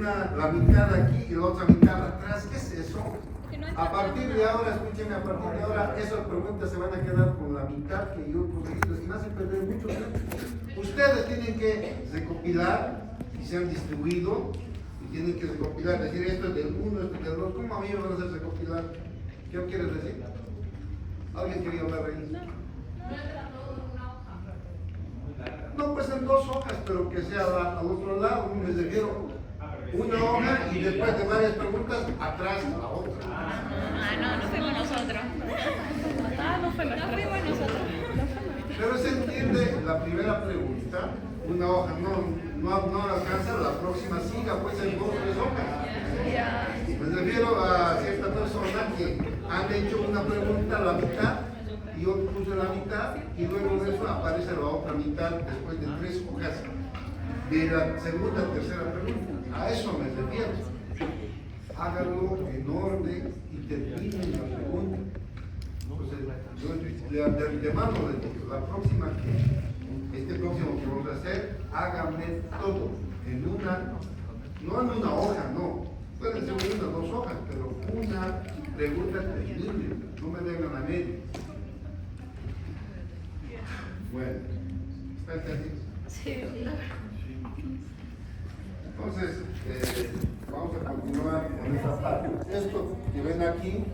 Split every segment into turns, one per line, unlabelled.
la mitad aquí y la otra mitad atrás. ¿Qué es eso? A partir de ahora, escúchenme, a partir de ahora, esas preguntas se van a quedar con la mitad que yo conseguí y me hacen perder mucho tiempo. Ustedes tienen que recopilar y se han distribuido y tienen que recopilar, decir esto es del 1, esto es del 2. ¿Cómo a mí me van a hacer recopilar? ¿Qué quieres decir? ¿Alguien quería hablar ahí? No, pues en 2 hojas, pero que sea al otro lado, me refiero una hoja y después de varias preguntas, atrás la otra.
No fuimos nosotros. No fuimos nosotros.
Pero se entiende la primera pregunta, una hoja no alcanza, la próxima siga, pues en 2 o 3 hojas. Me refiero a cierta persona que han hecho una pregunta a la mitad, y yo puse la mitad, y luego de eso aparece la otra mitad después de 3 hojas de la segunda o tercera pregunta. A eso me refiero. Háganlo en orden y terminen la pregunta. Entonces, yo de mano les digo, la próxima este próximo que vamos a hacer, háganme todo en no en una hoja, no. Pueden ser 1 o 2 hojas, pero una pregunta termine, no me vengan a medio. Bueno, ¿está entendido?
Sí.
Entonces, vamos a continuar con esta parte. Esto que ven aquí,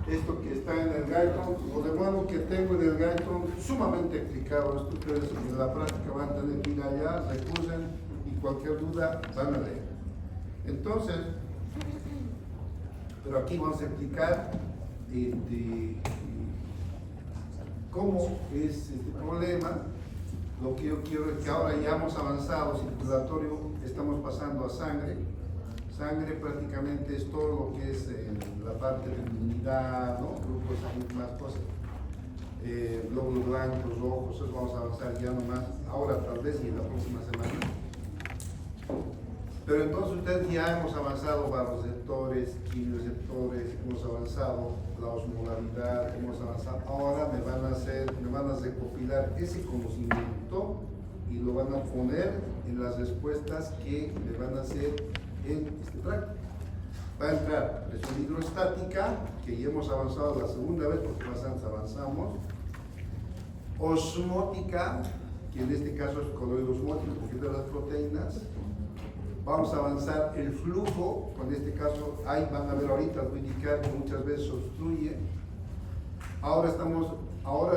esto que está en el Gayton, lo de nuevo que tengo en el Gayton, sumamente explicado. Esto ustedes en la práctica van a tener que ir allá, recursen y cualquier duda van a leer. Entonces, pero aquí vamos a explicar cómo es este problema. Lo que yo quiero es que ahora ya hemos avanzado, circulatorio, estamos pasando a sangre. Sangre prácticamente es todo lo que es la parte de inmunidad, ¿no? Grupos sanguíneos, más cosas. Glóbulos blancos, rojos, eso vamos a avanzar ya nomás, ahora tal vez y en la próxima semana. Pero entonces ustedes ya hemos avanzado varoreceptores, quimioreceptores, hemos avanzado la osmolaridad, hemos avanzado. Ahora me van a recopilar ese conocimiento y lo van a poner en las respuestas que me van a hacer en este tracto. Va a entrar presión hidrostática, que ya hemos avanzado la segunda vez porque más antes avanzamos. Osmótica, que en este caso es coloide osmótico porque es de las proteínas. Vamos a avanzar el flujo, con este caso, ahí van a ver ahorita, voy a indicar que muchas veces obstruye. Ahora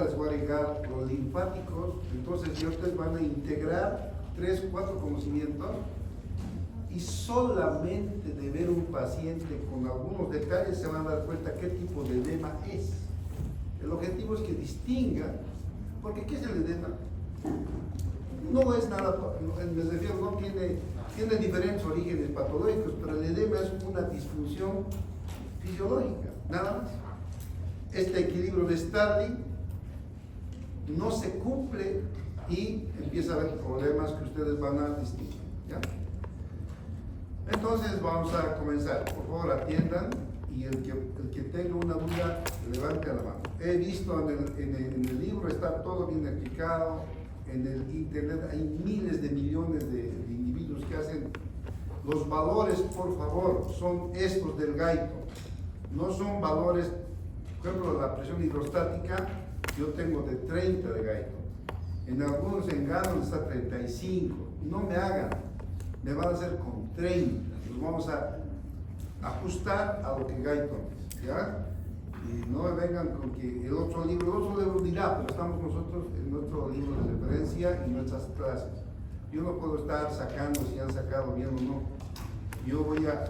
les voy a agregar los linfáticos, entonces ya ustedes van a integrar 3 o 4 conocimientos y solamente de ver un paciente con algunos detalles se van a dar cuenta qué tipo de edema es. El objetivo es que distingan, porque ¿qué es el edema? No es nada, me refiero, no tiene diferentes orígenes patológicos, pero el edema es una disfunción fisiológica, nada más. Este equilibrio de Starling no se cumple y empieza a haber problemas que ustedes van a distinguir, ¿ya? Entonces vamos a comenzar. Por favor, atiendan y el que tenga una duda, levante la mano. He visto en el libro, está todo bien explicado. En el internet hay miles de millones de individuos que hacen. Los valores, por favor, son estos del Gayton. No son valores, por ejemplo, la presión hidrostática, yo tengo de 30 de Gayton. En algunos enganos está 35. No me hagan, me van a hacer con 30. Nos vamos a ajustar a lo que Gayton, ¿ya? Y no me vengan con que el otro libro dirá, pero estamos nosotros en nuestro libro de referencia y nuestras clases. Yo no puedo estar sacando si han sacado bien o no. Yo voy a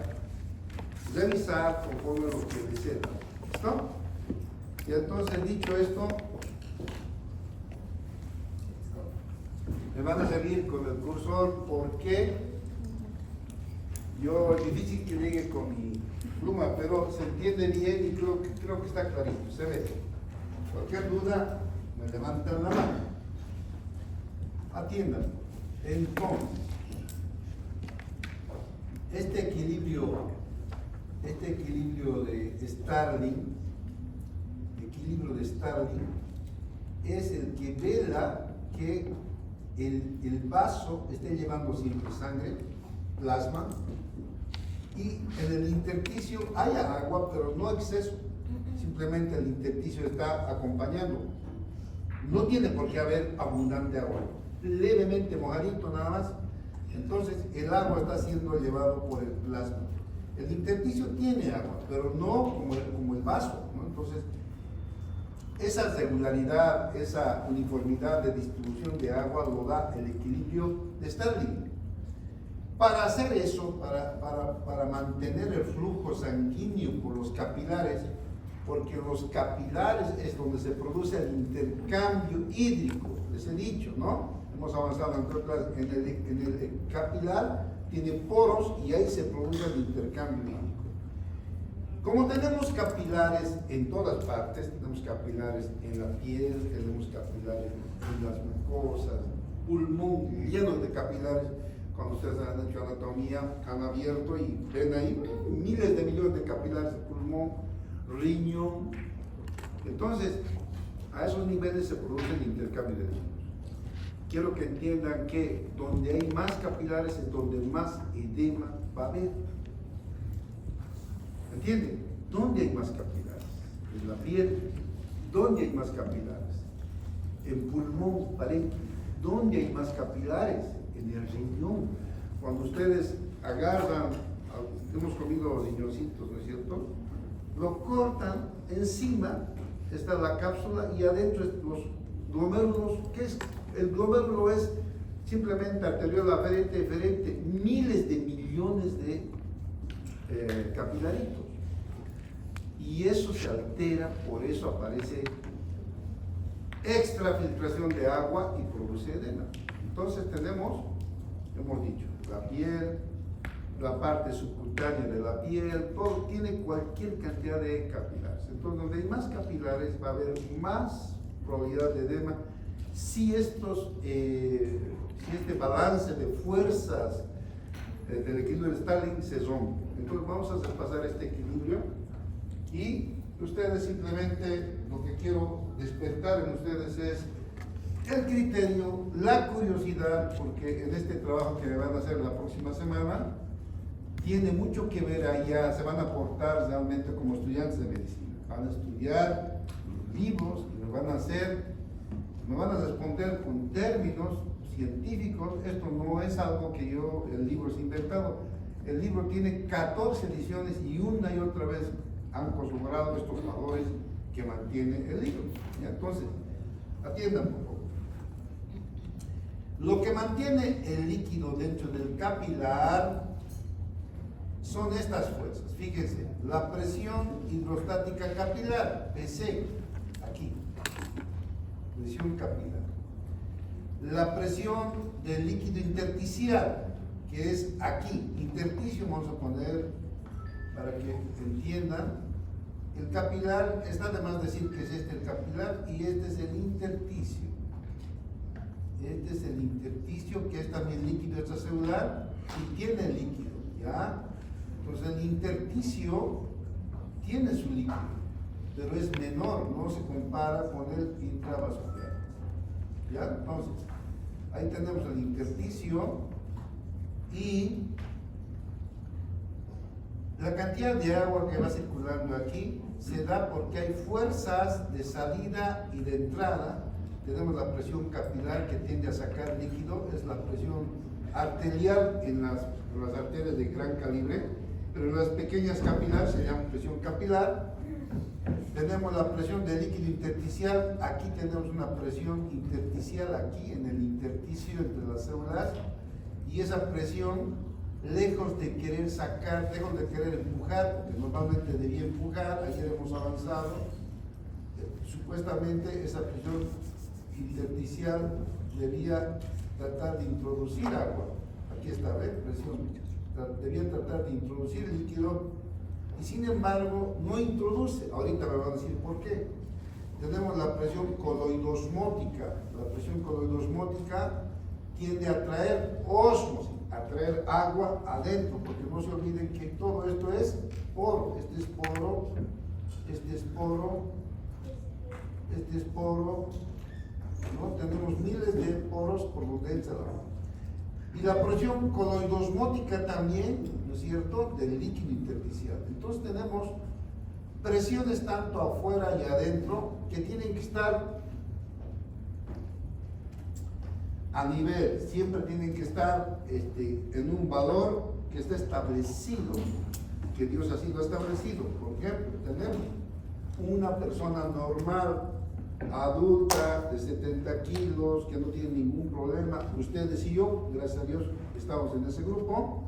revisar conforme lo que deseen. ¿Listo? Y entonces, dicho esto, me van a seguir con el cursor porque yo es difícil que llegue con mi pluma, pero se entiende bien y creo que está clarito, se ve. Cualquier duda, me levantan la mano. Atiendan. Entonces, este equilibrio de Starling, es el que vela que el vaso esté llevando siempre sangre plasma, y en el intersticio hay agua, pero no exceso. Simplemente el intersticio está acompañando. No tiene por qué haber abundante agua, levemente mojadito nada más. Entonces el agua está siendo llevado por el plasma. El intersticio tiene agua, pero no como el vaso, ¿no? Entonces, esa regularidad, esa uniformidad de distribución de agua lo da el equilibrio de Stirling. Para hacer eso, para mantener el flujo sanguíneo por los capilares, porque los capilares es donde se produce el intercambio hídrico, les he dicho, ¿no? Hemos avanzado en el capilar, tiene poros y ahí se produce el intercambio hídrico. Como tenemos capilares en todas partes, tenemos capilares en la piel, tenemos capilares en las mucosas, pulmón lleno de capilares. Cuando ustedes han hecho anatomía, han abierto y ven ahí miles de millones de capilares, pulmón, riñón. Entonces, a esos niveles se produce el intercambio de líquidos. Quiero que entiendan que donde hay más capilares es donde más edema va a haber. ¿Entienden? ¿Dónde hay más capilares? En la piel. ¿Dónde hay más capilares? En pulmón, parénquima. ¿Dónde hay más capilares? En el riñón. Cuando ustedes agarran, hemos comido riñoncitos, ¿no es cierto? Lo cortan, encima está la cápsula y adentro los glomérulos. ¿Qué es? El glomérulo es simplemente arteriola aferente, eferente, miles de millones de capilaritos. Y eso se altera, por eso aparece extrafiltración de agua y produce edema. Entonces tenemos, hemos dicho, la piel, la parte subcutánea de la piel, todo tiene cualquier cantidad de capilares. Entonces, donde hay más capilares va a haber más probabilidad de edema si este balance de fuerzas del equilibrio de Stirling se rompe. Entonces vamos a hacer pasar este equilibrio y ustedes simplemente lo que quiero despertar en ustedes es el criterio, la curiosidad, porque en este trabajo que van a hacer la próxima semana tiene mucho que ver allá, se van a aportar realmente como estudiantes de medicina, van a estudiar libros y me van a responder con términos científicos. Esto no es algo que el libro es inventado. El libro tiene 14 ediciones y una y otra vez han consagrado estos valores que mantiene el libro. ¿Ya? Entonces, atiendan por favor. Lo que mantiene el líquido dentro del capilar son estas fuerzas. Fíjense, la presión hidrostática capilar, PC, aquí, presión capilar. La presión del líquido intersticial, que es aquí, intersticio, vamos a poner para que entiendan. El capilar, está de más decir que es este el capilar y este es el intersticio. Este es el intersticio, que es también líquido extracelular y tiene líquido, ¿ya? Entonces el intersticio tiene su líquido, pero es menor, no se compara con el intravascular, ¿ya? Entonces, ahí tenemos el intersticio y la cantidad de agua que va circulando aquí se da porque hay fuerzas de salida y de entrada. Tenemos la presión capilar que tiende a sacar líquido, es la presión arterial en las arterias de gran calibre, pero en las pequeñas capilares se llama presión capilar. Tenemos la presión del líquido intersticial, aquí tenemos una presión intersticial aquí en el intersticio entre las células, y esa presión, lejos de querer sacar, lejos de querer empujar, porque normalmente debía empujar, ayer hemos avanzado, supuestamente esa presión intersticial debía tratar de introducir agua. Aquí está, ¿ves? Presión. Debía tratar de introducir líquido y sin embargo no introduce. Ahorita me van a decir por qué. Tenemos la presión coloidosmótica. La presión coloidosmótica tiende a traer ósmosis, a traer agua adentro, porque no se olviden que todo esto es poro. Este es poro, este es poro, este es poro, ¿no? Tenemos miles de poros por donde entra el agua. Y la presión coloidosmótica también, ¿no es cierto?, del líquido intersticial. Entonces tenemos presiones tanto afuera y adentro que tienen que estar a nivel, siempre tienen que estar en un valor que está establecido, que Dios así lo ha establecido. Por ejemplo, tenemos una persona normal, adulta, de 70 kilos, que no tiene ningún problema. Ustedes y yo, gracias a Dios, estamos en ese grupo.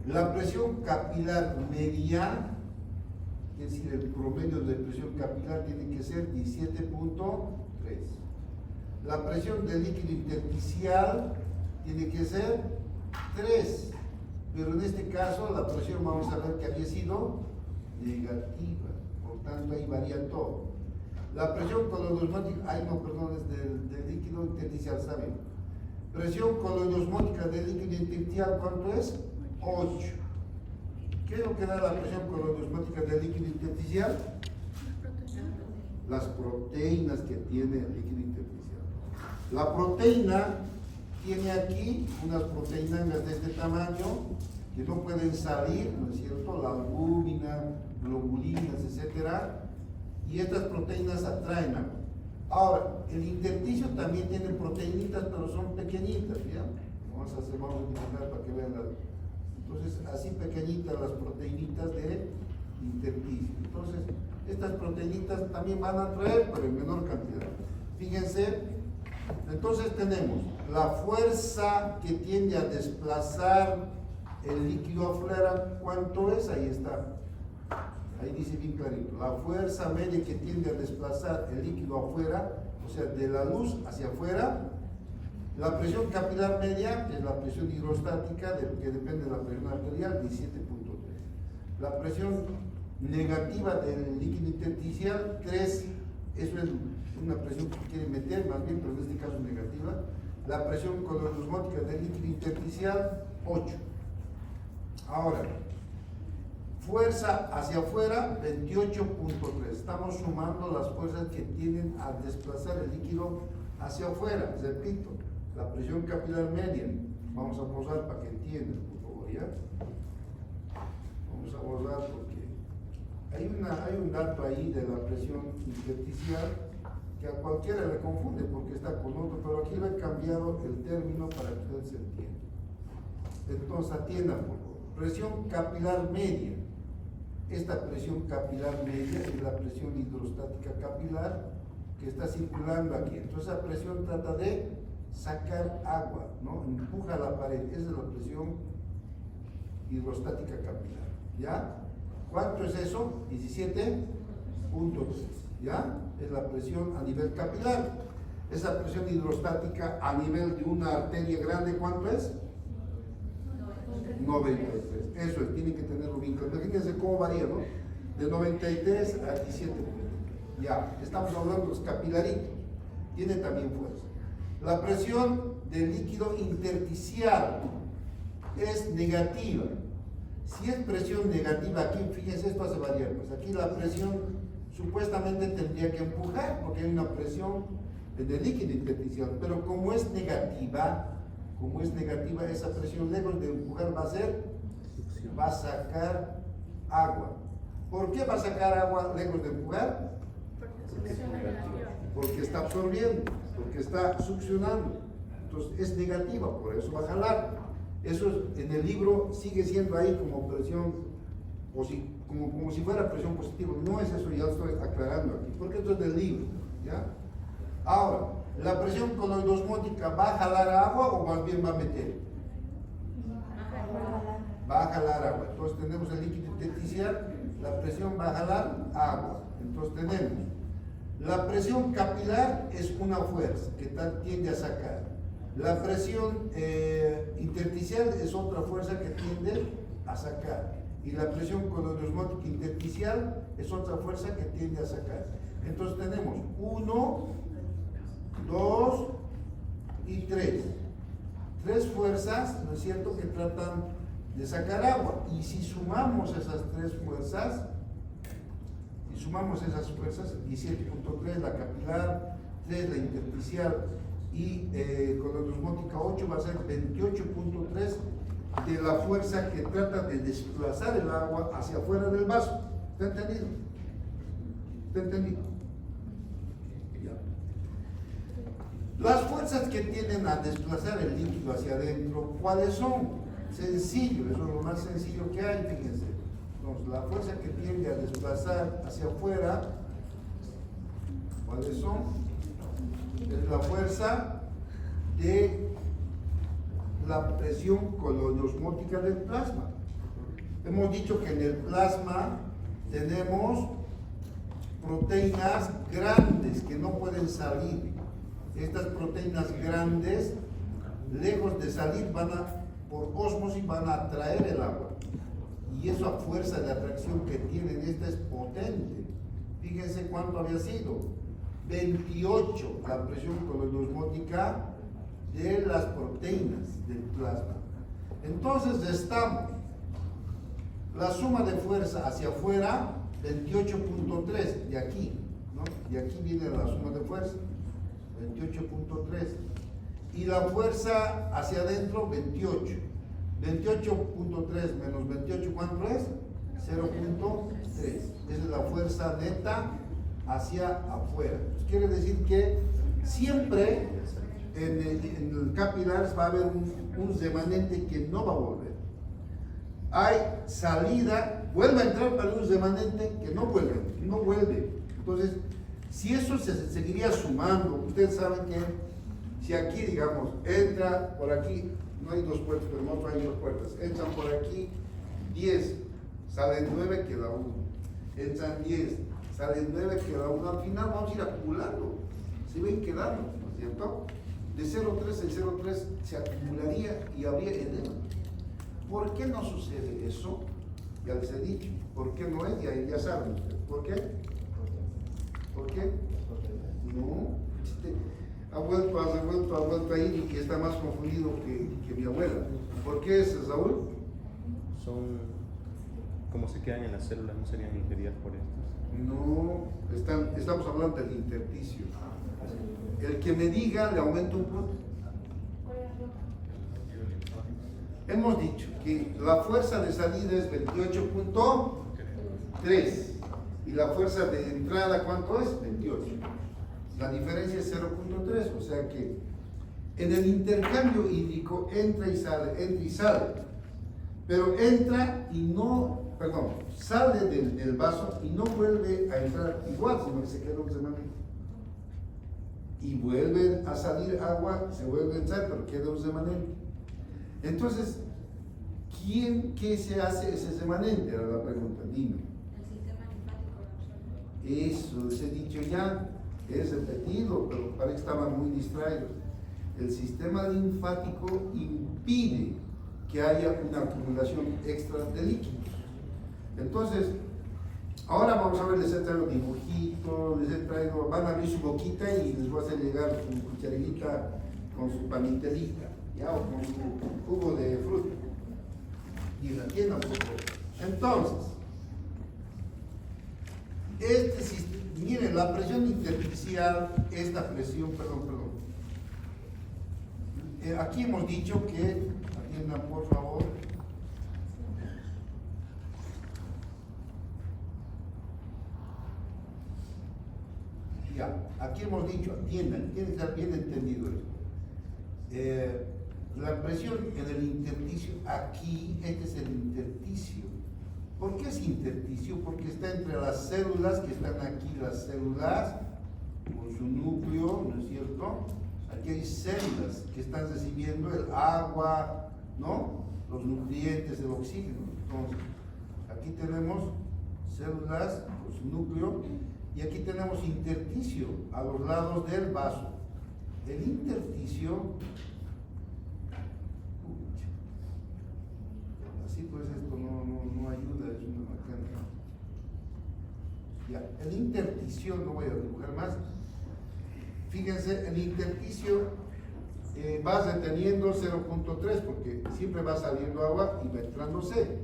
La presión capilar media, es decir, el promedio de presión capilar tiene que ser 17.3. La presión del líquido intersticial tiene que ser 3. Pero en este caso, la presión vamos a ver que había sido negativa. Por tanto, ahí varía todo. La presión coloidosmótica, es del líquido intersticial, ¿saben? Presión coloidosmótica del líquido intersticial, ¿cuánto es? 8. ¿Qué es lo que da la presión coloidosmótica del líquido intersticial? Las proteínas que tiene el líquido intersticial. La proteína tiene aquí unas proteínas de este tamaño que no pueden salir, ¿no es cierto? La albúmina, globulinas, etcétera. Y estas proteínas atraen agua. Ahora, el intersticio también tiene proteínitas, pero son pequeñitas, ¿ya? Vamos a dibujar para que vean entonces, así pequeñitas las proteínitas de intersticio. Entonces, estas proteínitas también van a atraer, pero en menor cantidad. Fíjense, entonces tenemos la fuerza que tiende a desplazar el líquido afuera, ¿cuánto es? Ahí está. Ahí dice bien clarito, la fuerza media que tiende a desplazar el líquido afuera, o sea, de la luz hacia afuera. La presión capilar media, que es la presión hidrostática, que depende de la presión arterial, 17.3. La presión negativa del líquido intersticial, 3, eso es una presión que quiere meter, más bien, pero en este caso es negativa. La presión coloidosmótica del líquido intersticial, 8. Ahora, fuerza hacia afuera, 28.3. Estamos sumando las fuerzas que tienden a desplazar el líquido hacia afuera. Repito, la presión capilar media. Vamos a pausar para que entiendan, por favor, ¿ya? Vamos a pausar porque hay un dato ahí de la presión intersticial que a cualquiera le confunde porque está con otro, pero aquí le he cambiado el término para que ustedes se entiendan. Entonces, atiendan, por favor. Presión capilar media. Esta presión capilar media es la presión hidrostática capilar que está circulando aquí. Entonces, esa presión trata de sacar agua, ¿no? Empuja la pared. Esa es la presión hidrostática capilar. ¿Ya? ¿Cuánto es eso? 17.3. ¿Ya? Es la presión a nivel capilar. Esa presión hidrostática a nivel de una arteria grande, ¿cuánto es? 93. Eso es, tiene que tenerlo bien claro. Fíjense cómo varía, ¿no? De 93 a 17. Ya, estamos hablando de los capilaritos. Tiene también fuerza. La presión del líquido intersticial es negativa. Si es presión negativa aquí, fíjense, esto hace variar. Pues aquí la presión supuestamente tendría que empujar porque hay una presión en el líquido intersticial. Pero como es negativa, esa presión lejos de empujar va a sacar agua. ¿Por qué va a sacar agua lejos de empujar? Porque está absorbiendo, porque está succionando. Entonces es negativa, por eso va a jalar. Eso en el libro sigue siendo ahí como presión, como si fuera presión positiva. No es eso, ya lo estoy aclarando aquí, porque esto es del libro, ¿ya? Ahora, ¿la presión coloidosmótica va a jalar agua o más bien va a meter? Va a jalar agua. Entonces tenemos el líquido intersticial, la presión va a jalar agua. Entonces tenemos, la presión capilar es una fuerza que tiende a sacar. La presión intersticial es otra fuerza que tiende a sacar. Y la presión coloidosmótica intersticial es otra fuerza que tiende a sacar. Entonces tenemos 1, 2 y 3. 3 fuerzas, ¿no es cierto?, que tratan de sacar agua. Y si sumamos esas 3 fuerzas, 17.3 la capilar, 3 la intersticial y con la osmótica 8 va a ser 28.3 de la fuerza que trata de desplazar el agua hacia afuera del vaso. ¿Está entendido? ¿Está entendido? Ya. Las fuerzas que tienden a desplazar el líquido hacia adentro, ¿cuáles son? Sencillo, eso es lo más sencillo que hay, fíjense. Entonces, la fuerza que tiende a desplazar hacia afuera, ¿cuáles son? Es la fuerza de la presión colonosmótica del plasma. Hemos dicho que en el plasma tenemos proteínas grandes que no pueden salir. Estas proteínas grandes, lejos de salir, por ósmosis van a atraer el agua. Y esa fuerza de atracción que tienen esta es potente. Fíjense cuánto había sido. 28 la presión colonosmótica de las proteínas del plasma. Entonces estamos, la suma de fuerza hacia afuera, 28.3 de aquí, ¿no? De aquí viene la suma de fuerza, 28.3. Y la fuerza hacia adentro, 28. 28.3 menos 28, ¿cuánto es? 0.3. Esa es la fuerza neta hacia afuera. Quiere decir que siempre en el capilar va a haber un remanente que no va a volver. Hay salida, vuelve a entrar para un remanente que no vuelve. Entonces, si eso se seguiría sumando, ustedes saben que si aquí, digamos, entra por aquí, no hay dos puertas, pero no hay dos puertas, entran por aquí 10, salen 9, queda 1. Entran 10, salen 9, queda 1. Al final vamos a ir acumulando, se ven quedando, ¿no es cierto? De 0,3 en 0,3 se acumularía y habría edema. ¿Por qué no sucede eso? Ya les he dicho. ¿Por qué no es? Ya saben ustedes. ¿Por qué? ¿Por qué? No. Ha vuelto a ir y está más confundido que mi abuela. ¿Por qué es, Saúl?
Son como se quedan en las células, no serían ingeridas por estas.
No, estamos hablando del intersticio. El que me diga le aumento un punto. Hemos dicho que la fuerza de salida es 28.3 y la fuerza de entrada, ¿cuánto es? 28. La diferencia es 0.3, o sea que en el intercambio hídrico entra y sale, pero entra y no, perdón, sale del vaso y no vuelve a entrar igual, sino que se queda un remanente. Y vuelve a salir agua, se vuelve a entrar, pero queda un remanente. Entonces, ¿qué se hace ese remanente? Era la pregunta, dime.
El sistema linfático lo absorbe.
Eso, les he dicho ya, es repetido, pero parece que estaban muy distraídos. El sistema linfático impide que haya una acumulación extra de líquidos. Entonces, ahora vamos a ver, les he traído dibujitos, van a abrir su boquita y les voy a hacer llegar su cucharita con su panitelita, ya, o con su jugo de fruta. Y la entiendan, por favor. Entonces, miren, la presión intersticial es la presión, aquí hemos dicho que, atiendan por favor, ya, aquí hemos dicho, atiendan, tiene que estar bien entendido esto. La presión en el intersticio, aquí, este es el intersticio. ¿Por qué es intersticio? Porque está entre las células que están aquí, las células con su núcleo, ¿no es cierto? Aquí hay células que están recibiendo el agua, ¿no? Los nutrientes, el oxígeno. Entonces, aquí tenemos células con su núcleo y aquí tenemos intersticio a los lados del vaso. El intersticio, así pues esto no ayuda, es una mecánica. Ya, el intersticio, no voy a dibujar más. Fíjense, el intersticio va reteniendo 0.3 porque siempre va saliendo agua y va entrando C.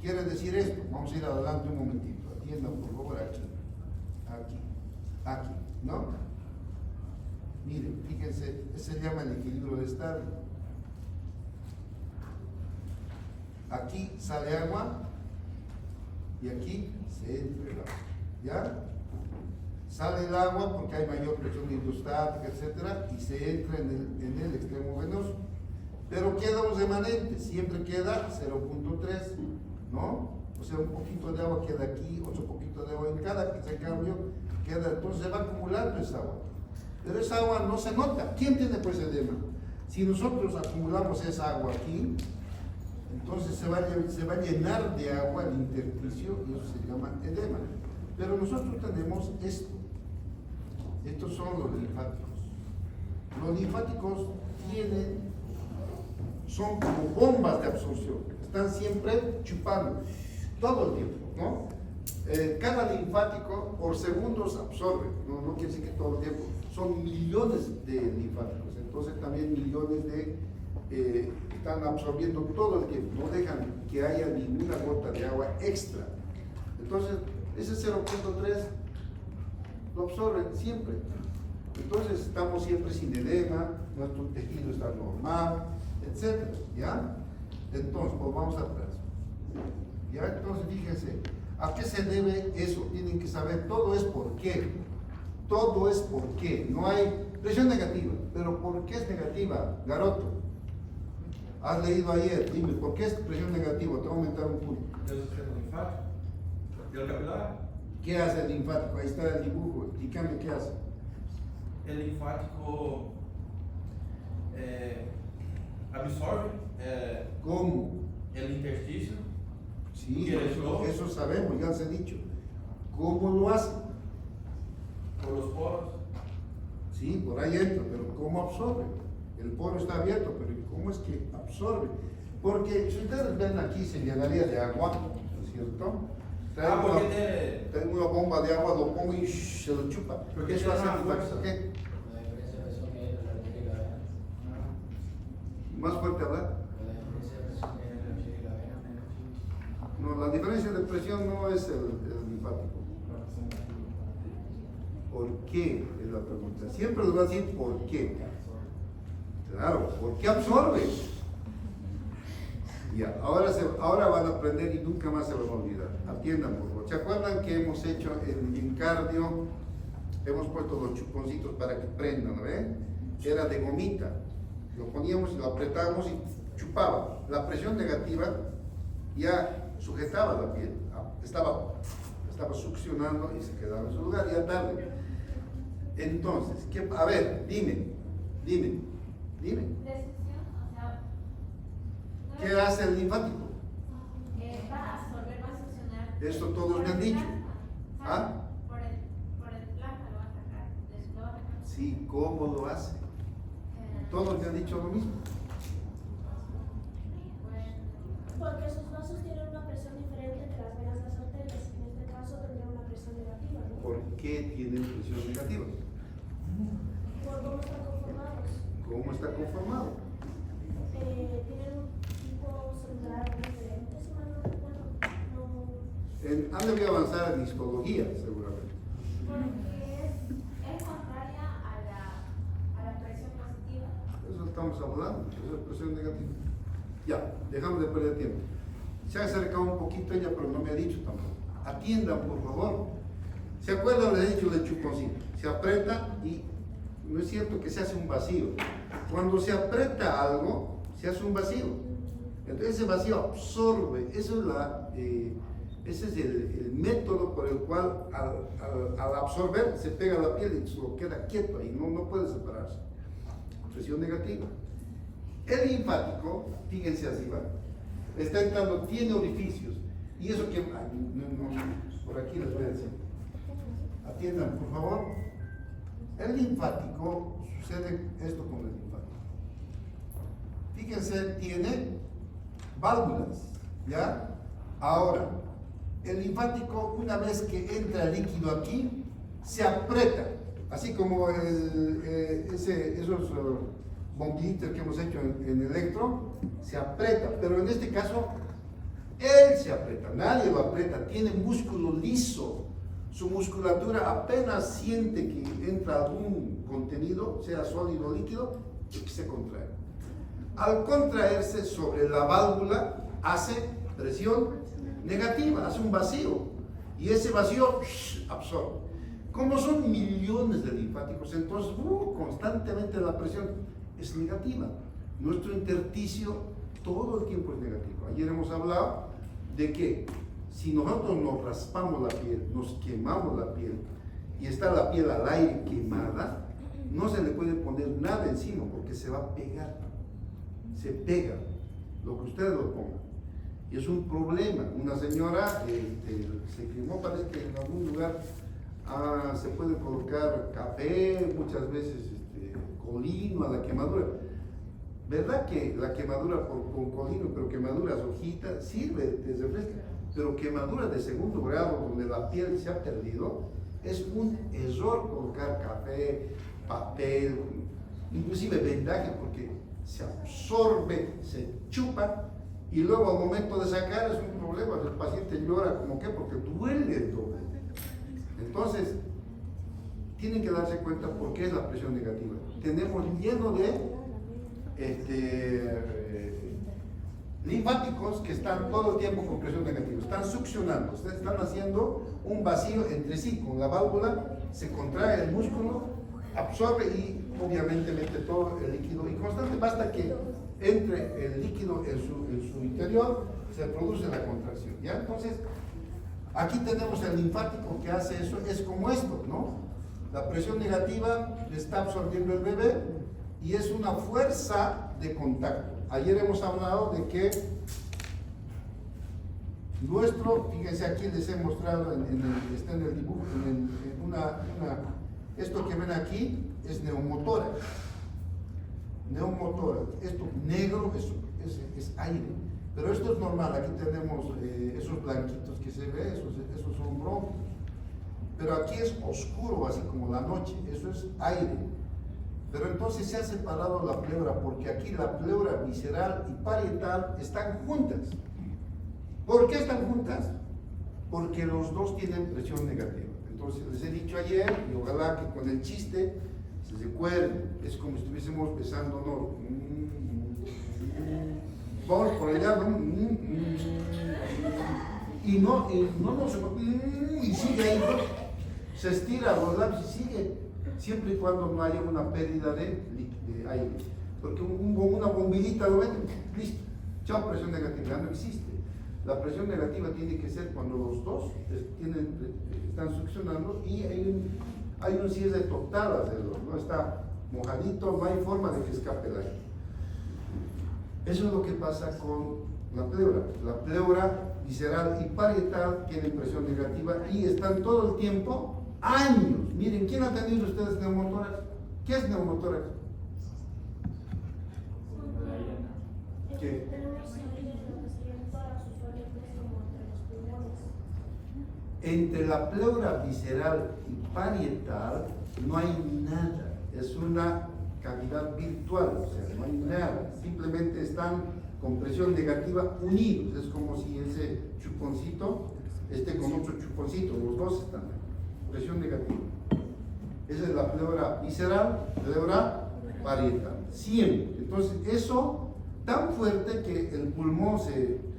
Quiere decir esto, vamos a ir adelante un momentito, atiendan por favor aquí, ¿no? Miren, fíjense, ese se llama el equilibrio de estadio. Aquí sale agua y aquí se entra el agua. ¿Ya? Sale el agua porque hay mayor presión hidrostática, etcétera, y se entra en el extremo venoso. Pero queda un remanente, siempre queda 0.3, ¿no? O sea, un poquito de agua queda aquí, otro poquito de agua en cada cambio queda, entonces se va acumulando esa agua. Pero esa agua no se nota. ¿Quién tiene pues edema? Si nosotros acumulamos esa agua aquí, entonces se va a llenar de agua el intersticio y eso se llama edema. Pero nosotros tenemos esto. Estos son los linfáticos. Los linfáticos son como bombas de absorción. Están siempre chupando, todo el tiempo, ¿no? Cada linfático por segundos absorbe, no quiere decir que todo el tiempo. Son millones de linfáticos, entonces también millones están absorbiendo todo el tiempo, no dejan que haya ninguna gota de agua extra. Entonces, ese 0.3 lo absorben siempre. Entonces, estamos siempre sin edema, nuestro tejido está normal, etc. ¿Ya? Entonces, pues vamos atrás. ¿Ya? Entonces, fíjense, ¿a qué se debe eso? Tienen que saber, todo es por qué. Todo es por qué. No hay presión negativa. Pero ¿por qué es negativa, Garoto? Has leído ayer, dime, ¿por qué es presión negativa? Te voy a aumentar un punto.
El sistema linfático. ¿Y el capilar?
¿Qué hace el linfático? Ahí está el dibujo. Dígame qué hace.
El linfático absorbe
¿Cómo?
el intersticio.
Sí, eso sabemos, ya se ha dicho. ¿Cómo lo hace?
Por los poros.
Sí, por ahí entra, pero ¿cómo absorbe? El poro está abierto, pero ¿cómo es que absorbe? Porque si ustedes ven aquí, se llenaría de agua, ¿no es cierto? Traigo una bomba de agua, lo pongo y se lo chupa.
Porque
eso hace fuerza. ¿Qué? Más fuerte hablar. No, la diferencia de presión no es el linfático. ¿Por qué? Es la pregunta. Siempre les voy a decir ¿por qué? Claro, ¿por qué absorbe? Ya, ahora van a aprender y nunca más se van a olvidar. Atiendan, por favor. ¿Se acuerdan que hemos hecho en cardio? Hemos puesto los chuponcitos para que prendan, ¿ve? Era de gomita. Lo poníamos y lo apretábamos y chupaba. La presión negativa ya sujetaba la piel. Estaba succionando y se quedaba en su lugar, ya tarde. Entonces, a ver, dime. ¿Qué hace el linfático?
Va a absorber, va a succionar.
Esto todos me han dicho. ¿Ah?
Por el plasma lo va a sacar.
Sí, ¿cómo lo hace? Todos me han dicho lo mismo.
Porque sus vasos tienen una presión diferente que las venas de las arterias. En este caso tendría una presión negativa, ¿no?
¿Por qué tienen presión negativa?
Por cómo están conformados.
¿Cómo está conformado?
Tienen un tipo celular diferente, si mal no recuerdo. No.
Han debido avanzar en histología, seguramente.
Porque es contraria a la presión positiva.
Eso estamos hablando, eso es presión negativa. Ya, dejamos de perder tiempo. Se ha acercado un poquito ella, pero no me ha dicho tampoco. Atiendan, por favor. ¿Se acuerdan? Les he dicho del chuponcito. Se aprieta y no es cierto que se hace un vacío. Cuando se aprieta algo, se hace un vacío. Entonces ese vacío absorbe. Ese es el método por el cual al absorber se pega a la piel y se queda quieto ahí, no puede separarse. Presión negativa. El linfático, fíjense así, ¿va? Está entrando, tiene orificios. Y eso que, por aquí les voy a decir. Atiendan, por favor. El linfático, sucede esto con el linfático. Fíjense, tiene válvulas, ¿ya? Ahora, el linfático, una vez que entra el líquido aquí, se aprieta, así como esos bombillitos que hemos hecho en electro, se aprieta, pero en este caso, él se aprieta, nadie lo aprieta, tiene músculo liso, su musculatura apenas siente que entra algún contenido, sea sólido o líquido, se contrae. Al contraerse sobre la válvula, hace presión negativa, hace un vacío, y ese vacío absorbe. Como son millones de linfáticos, entonces constantemente la presión es negativa. Nuestro intersticio todo el tiempo es negativo. Ayer hemos hablado de que si nosotros nos raspamos la piel, nos quemamos la piel y está la piel al aire quemada, no se le puede poner nada encima porque se va a pegar. Se pega lo que ustedes lo pongan. Y es un problema. Una señora se quemó, parece que en algún lugar se puede colocar café, muchas veces colino a la quemadura. ¿Verdad que la quemadura con colino, pero quemaduras hojitas, sirve, te refresca? Pero quemadura de segundo grado, donde la piel se ha perdido, es un error colocar café, papel, inclusive vendaje, porque se absorbe, se chupa, y luego al momento de sacar es un problema. El paciente llora como que porque duele el doble. Entonces, tienen que darse cuenta por qué es la presión negativa. Tenemos lleno de linfáticos que están todo el tiempo con presión negativa, están succionando, están haciendo un vacío entre sí, con la válvula se contrae el músculo, absorbe y obviamente mete todo el líquido y constante, basta que entre el líquido en su interior, se produce la contracción, ¿ya? Entonces, aquí tenemos el linfático que hace eso, es como esto, ¿no? La presión negativa le está absorbiendo el bebé y es una fuerza de contacto. Ayer hemos hablado de que fíjense aquí les he mostrado, está en el dibujo, esto que ven aquí es neumotórax. Neumotórax, esto negro es aire, pero esto es normal. Aquí tenemos esos blanquitos que se ve, esos son bronquios, pero aquí es oscuro, así como la noche, eso es aire. Pero entonces se ha separado la pleura, porque aquí la pleura visceral y parietal están juntas. ¿Por qué están juntas? Porque los dos tienen presión negativa. Entonces les he dicho ayer, y ojalá que con el chiste se recuerden, es como si estuviésemos besándonos. Vamos por allá, ¿no? Y no y sigue ahí, ¿no? Se estira los labios y sigue, siempre y cuando no haya una pérdida de aire. Porque una bombillita lo ven, listo, chao, presión negativa, ya no existe. La presión negativa tiene que ser cuando los dos están succionando y hay un cierre total alrededor, ¿no? Está mojadito, no hay forma de que escape el aire. Eso es lo que pasa con la pleura. La pleura visceral y parietal tienen presión negativa y están todo el tiempo, años. Miren, ¿quién ha tenido ustedes neumotórax? ¿Qué es neumotórax? ¿Qué? Entre la pleura visceral y parietal no hay nada, es una cavidad virtual, o sea, no hay nada, simplemente están con presión negativa unidos, es como si ese chuponcito esté con otro chuponcito, los dos están presión negativa. Esa es la pleura visceral, pleura parietal, siempre. Entonces, eso tan fuerte que el pulmón se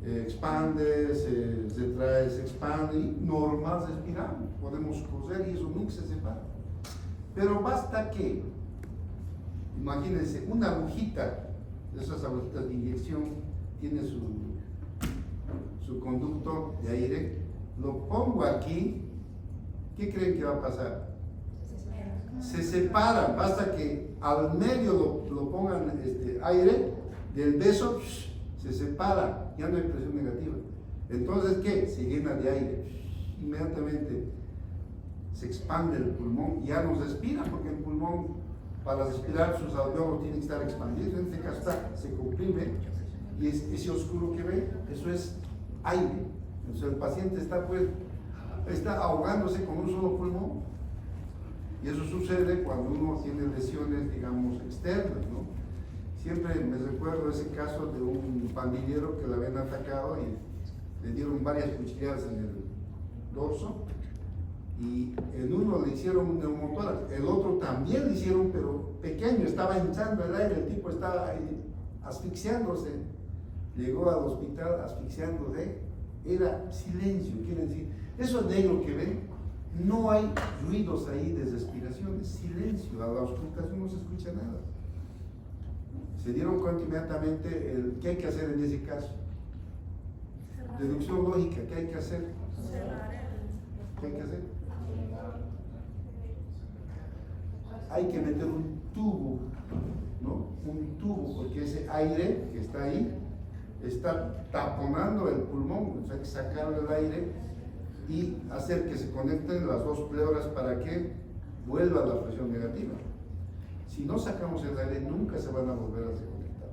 expande, se trae, se expande y normal respiramos, podemos coser y eso nunca se separa. Pero basta que, imagínense, una agujita, esas agujitas de inyección, tiene su conducto de aire, lo pongo aquí, ¿qué creen que va a pasar? Se separan, basta que al medio lo pongan aire, del beso se separa, ya no hay presión negativa. Entonces, ¿qué? Se llena de aire, inmediatamente se expande el pulmón, ya no respira, porque el pulmón, para respirar, sus alveolos tienen que estar expandidos, en este caso se comprime, y ese oscuro que ve, eso es aire. Entonces el paciente está ahogándose con un solo pulmón, y eso sucede cuando uno tiene lesiones, digamos, externas, ¿no? Siempre me recuerdo ese caso de un pandillero que le habían atacado y le dieron varias cuchilladas en el dorso, Y en uno le hicieron un neumotórax, el otro también le hicieron, pero pequeño, estaba hinchando el aire, el tipo estaba ahí asfixiándose. Llegó al hospital asfixiándose, era silencio, quiere decir, eso negro que ven, no hay ruidos ahí de respiración, es silencio, a la auscultación no se escucha nada. Se dieron cuenta inmediatamente qué hay que hacer en ese caso. Deducción lógica, ¿qué hay que hacer? ¿Qué hay que hacer? Hay que meter un tubo, ¿no? Un tubo, porque ese aire que está ahí está taponando el pulmón, o sea, hay que sacarle el aire y hacer que se conecten las dos pleuras para que vuelva la presión negativa. Si no sacamos el aire, nunca se van a volver a reconectar.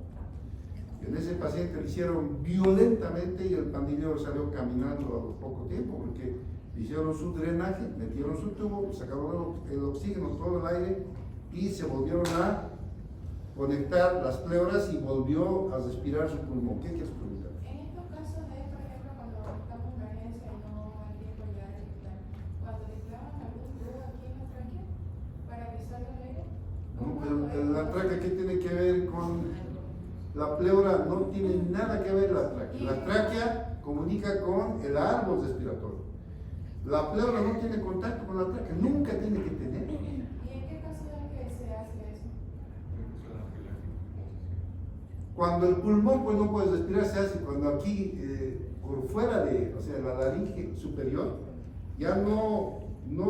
En ese paciente lo hicieron violentamente y el pandillero salió caminando a poco tiempo, porque hicieron su drenaje, metieron su tubo, sacaron el oxígeno, todo el aire y se volvieron a conectar las pleuras y volvió a respirar su pulmón. ¿Qué quieres preguntar?
En estos casos de, por ejemplo, cuando estamos en emergencia y no hay tiempo ya de hospital, cuando le clavan algún tubo aquí en la tráquea para que salga el aire.
No, pero la tráquea, ¿qué tiene que ver con la pleura? No tiene nada que ver la tráquea. La tráquea comunica con el árbol respiratorio. La pleura no tiene contacto con la tráquea, nunca tiene que tener.
¿Y en qué caso es que se hace eso?
Cuando el pulmón pues no puede respirar, se hace cuando aquí por fuera de, o sea, la laringe superior ya no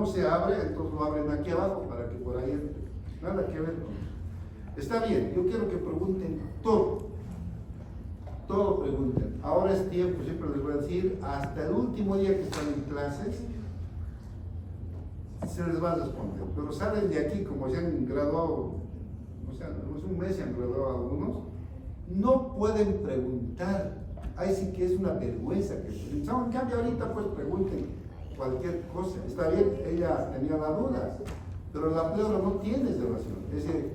se abre, entonces lo abren aquí abajo para que por ahí entre. Nada que ver con eso. Está bien, yo quiero que pregunten todo pregunten. Ahora es tiempo, siempre les voy a decir, hasta el último día que están en clases se les va a responder, pero salen de aquí como se han graduado, o sea, es un mes se han graduado algunos, no pueden preguntar. Ahí sí que es una vergüenza que pregunten. En cambio ahorita pues pregunten cualquier cosa. Está bien, ella tenía la duda, pero la pleura no tiene relación. Es decir,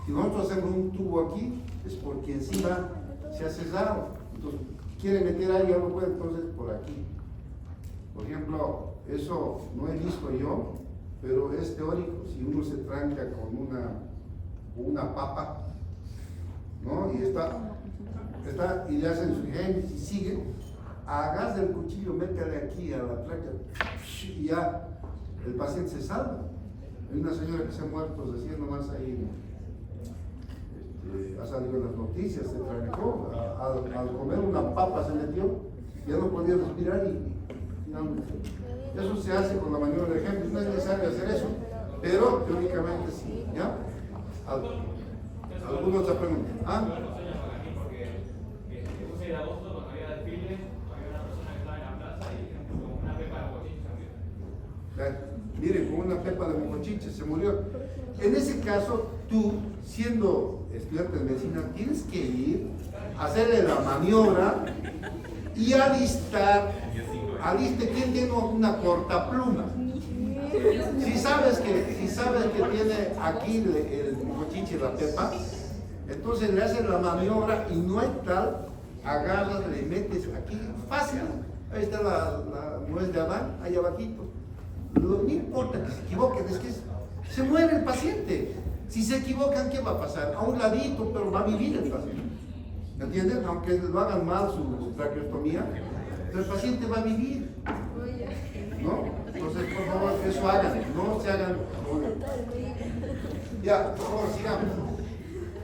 si nosotros hacemos un tubo aquí, es porque encima se ha cerrado. Entonces, quiere meter aire, ya no puede, entonces por aquí. Por ejemplo, eso no he visto yo, pero es teórico. Si uno se tranca con una papa, ¿no? Y y le hacen su gen y sigue, agarra el cuchillo, métele aquí a la tráquea y ya el paciente se salva. Hay una señora que se ha muerto recién nomás ahí, ha salido en las noticias, se trancó, al comer una papa se metió, ya no podía respirar y finalmente. Eso se hace con la maniobra de ejemplo, no es necesario hacer eso, pero teóricamente sí, ¿ya? ¿Alguna otra pregunta? ¿Ah?
De agosto, cuando había desfile, había una persona que estaba en la plaza y con una pepa de mocochicha se murió.
Miren, con una pepa de mocochicha se murió. En ese caso, tú, siendo estudiante de medicina, tienes que ir a hacerle la maniobra y aliste quién tiene una cortapluma. Si sabes que tiene aquí el mocochiche, la pepa, entonces le haces la maniobra y no hay tal, agarras, le metes aquí, fácil. Ahí está la nuez de Adán, ahí abajito. No importa que se equivoquen, es que se muere el paciente. Si se equivocan, ¿qué va a pasar? A un ladito, pero va a vivir el paciente. ¿Me entienden? Aunque lo hagan mal su traqueostomía, pero el paciente va a vivir. ¿No? Entonces, por favor, eso hagan, no se hagan. Ya, por favor, sigamos.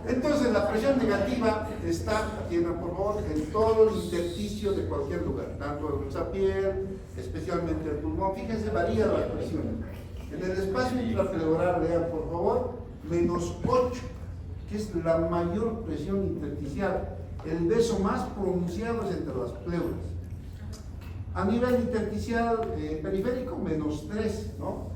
Entonces, la presión negativa está, atiendan por favor, en todo el intersticio de cualquier lugar, tanto en nuestra piel, especialmente el pulmón. Fíjense, varía la presión. En el espacio intrapleural, vean por favor, -8, que es la mayor presión intersticial. El beso más pronunciado es entre las pleuras. A nivel intersticial periférico, -3, ¿no?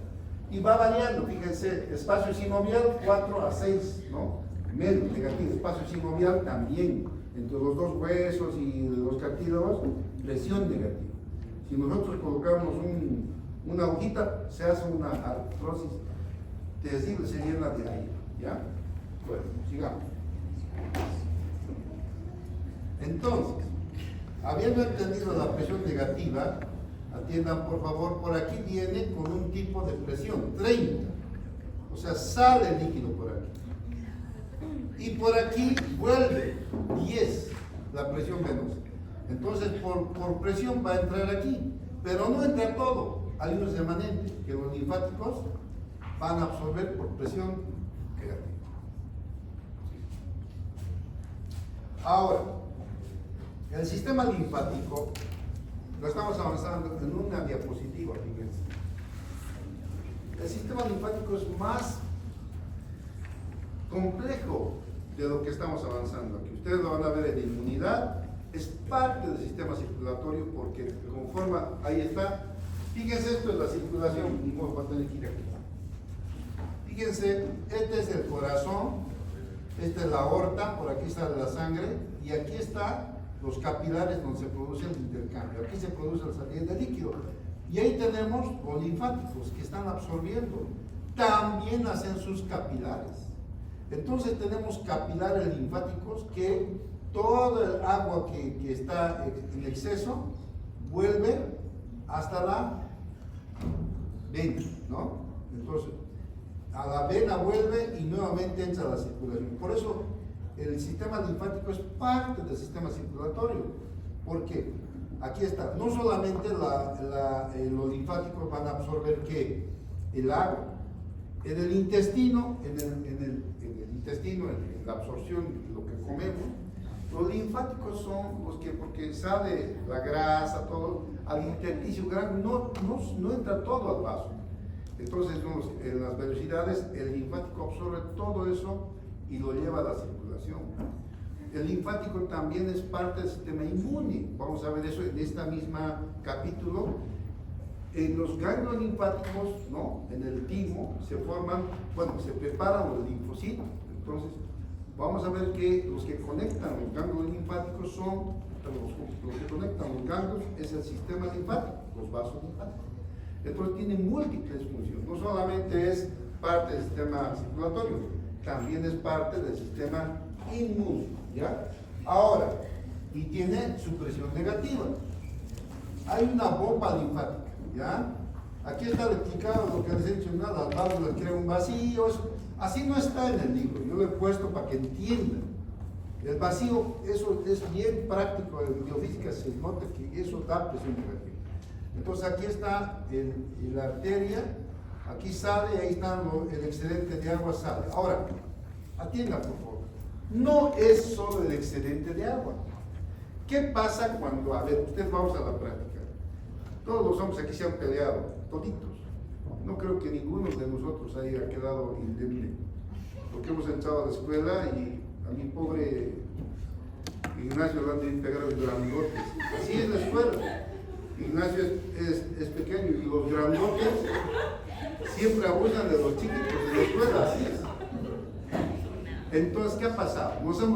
Y va variando, fíjense, espacio sinovial 4 a 6, ¿no? Menos negativo, espacio sinovial también, entre los dos huesos y los cartílagos, presión negativa. Si nosotros colocamos una agujita, se hace una artrosis terrible, se llena de aire, ¿ya? Bueno, sigamos. Entonces, habiendo entendido la presión negativa, atiendan por favor, por aquí viene con un tipo de presión, 30. O sea, sale el líquido por aquí. Y por aquí vuelve 10, la presión venosa. Entonces, por presión va a entrar aquí, pero no entra todo. Hay unos remanentes que los linfáticos van a absorber por presión negativa. Ahora, el sistema linfático, lo estamos avanzando en una diapositiva, fíjense. El sistema linfático es más complejo de lo que estamos avanzando aquí. Ustedes lo van a ver en inmunidad, es parte del sistema circulatorio porque conforme, ahí está. Fíjense, esto es la circulación, y voy a tener que ir aquí. Fíjense, este es el corazón, esta es la aorta, por aquí sale la sangre, y aquí están los capilares donde se produce el intercambio. Aquí se produce el salir de líquido. Y ahí tenemos los linfáticos que están absorbiendo. También hacen sus capilares. Entonces tenemos capilares linfáticos que todo el agua que está en exceso vuelve hasta la vena, ¿no? Entonces, a la vena vuelve y nuevamente entra a la circulación. Por eso el sistema linfático es parte del sistema circulatorio, porque aquí está, no solamente los linfáticos van a absorber ¿qué? El agua. En el intestino, en la absorción de lo que comemos, los linfáticos son los que, porque sale la grasa, todo, al intersticio grande, no entra todo al vaso. Entonces, en las velocidades, el linfático absorbe todo eso y lo lleva a la circulación. El linfático también es parte del sistema inmune. Vamos a ver eso en este mismo capítulo. En los ganglios linfáticos, ¿no? En el timo se forman, se preparan los linfocitos. Entonces, vamos a ver que los que conectan los ganglios linfáticos son, los que conectan los ganglios es el sistema linfático, los vasos linfáticos. Entonces tiene múltiples funciones, no solamente es parte del sistema circulatorio, también es parte del sistema inmune, ¿ya? Ahora, y tiene su presión negativa. Hay una bomba linfática, ¿ya? Aquí está explicado lo que les he dicho, ¿no? Las válvulas crean un vacío, así no está en el libro, yo lo he puesto para que entiendan. El vacío, eso es bien práctico, en biofísica se nota que eso da presión negativa. Entonces aquí está la arteria, aquí sale, ahí está el excedente de agua, sale. Ahora, atienda por favor, no es solo el excedente de agua. ¿Qué pasa cuando, a ver, ustedes vamos a la práctica? Todos los hombres aquí se han peleado, toditos. No creo que ninguno de nosotros haya quedado indemne, porque hemos entrado a la escuela y a mi pobre Ignacio le han de pegar los grandotes. Así es la escuela. Ignacio es pequeño y los grandotes siempre abusan de los chiquitos de la escuela, así es. Entonces, ¿qué ha pasado?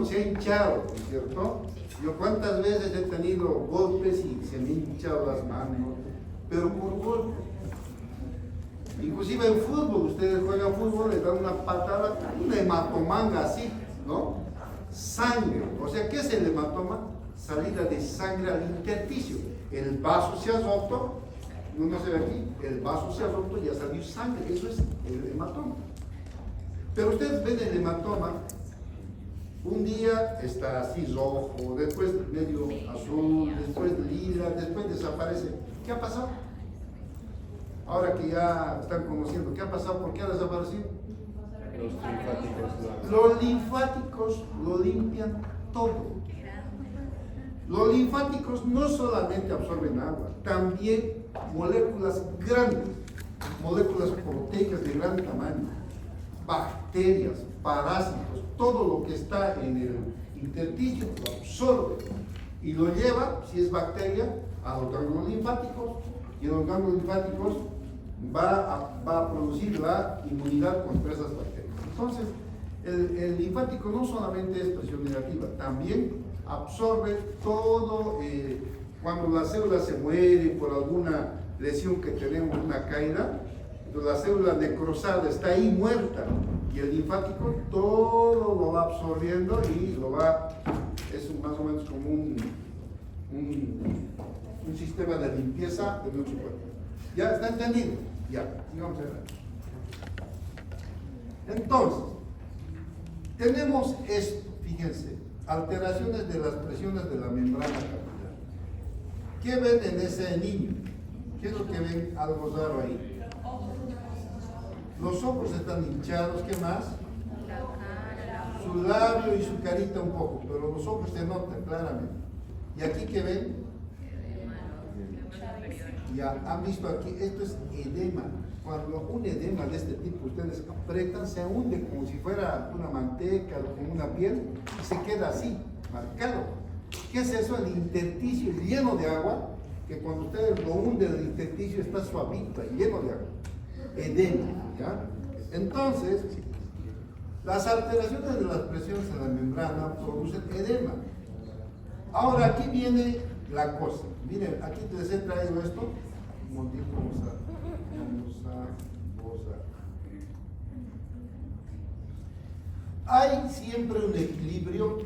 Se ha hinchado, ¿no es cierto? Yo cuántas veces he tenido golpes y se me han hinchado las manos, pero por golpe. Inclusive en fútbol, ustedes juegan fútbol, les dan una patada, un hematoma así, ¿no? Sangre, o sea, ¿qué es el hematoma? Salida de sangre al intersticio. El vaso se ha roto, no se ve aquí, el vaso se ha roto y ha salido sangre, eso es el hematoma. Pero ustedes ven el hematoma, un día está así rojo, después medio azul, después lila, después desaparece. ¿Qué ha pasado? Ahora que ya están conociendo, ¿qué ha pasado? ¿Por qué ha desaparecido? Los linfáticos lo limpian todo. Los linfáticos no solamente absorben agua, también moléculas grandes, moléculas proteicas de gran tamaño, bacterias, parásitos, todo lo que está en el intersticio lo absorbe y lo lleva, si es bacteria, a los ganglios linfáticos, y en los ganglios linfáticos va a producir la inmunidad contra esas bacterias. Entonces, el linfático no solamente es presión negativa, también absorbe todo. Cuando la célula se muere por alguna lesión que tenemos, una caída, la célula necrosada está ahí muerta y el linfático todo lo va absorbiendo y es más o menos como un sistema de limpieza de nuestro cuerpo. ¿Ya está entendido? Ya, sigamos adelante. Entonces, tenemos esto, fíjense, alteraciones de las presiones de la membrana capilar. ¿Qué ven en ese niño? ¿Qué es lo que ven? Algo raro ahí. Los ojos están hinchados, ¿qué más? Su labio y su carita un poco, pero los ojos se notan claramente. ¿Y aquí qué ven? Ya han visto aquí, esto es edema. Cuando un edema de este tipo ustedes apretan, se hunde como si fuera una manteca o como una piel y se queda así, marcado. ¿Qué es eso? El intersticio lleno de agua, que cuando ustedes lo hunden, el intersticio está suavito, lleno de agua. Edema, ¿ya? Entonces, las alteraciones de las presiones en la membrana producen edema. Ahora aquí viene la cosa. Miren, aquí les he traído esto. Un momentito, vamos a. Hay siempre un equilibrio